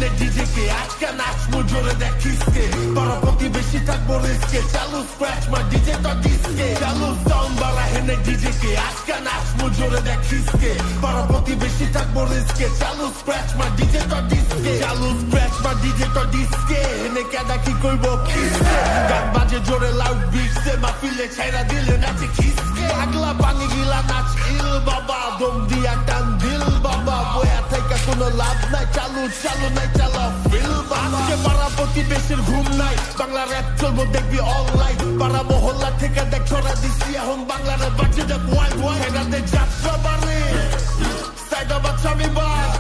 হেনে ডিজেকে আজকে নাচমু জোরে দেখিসকে পাড়া প্রতিবেশী থাকবো রিস্কে চালু স্ক্র্যাচ মা ডিজে তো ডিস্কে চালু সাউন্ড বাড়া হেনে ডিজেকে আজকে নাচমু জোরে দেখিসকে পাড়া প্রতিবেশী থাকবো রিস্কে চালু স্ক্র্যাচ মা ডিজে তো ডিস্কে চালু স্ক্র্যাচ মা ডিজে তো ডিস্কে হেনে কেডা কি কইবো কিসকে গান বাজে জোরে লাউড বিটসে মাহফিলে ছাইরা দিলে নাচে খিসকে পাগলা পানি গিলা নাচ ইল বাবা দম দিয়া টান দিল বাবা বয়া থেকে কোনো লাভ নাই চালু চালু নাই চালা ফিল বাবা আজকে পাড়া প্রতিবেশীর ঘুম নাই বাংলা র‍্যাপ চলবো দেখবি অনলাইন পাড়া মহল্লা থেকে দেখ ছড়া দিছি এখন বাংলা র‍্যাপ বাজে দেখ ওয়াই ওয়াই এটাতে যাত্রা বাড়ে সাইডা বাচ্চা আমি বাজ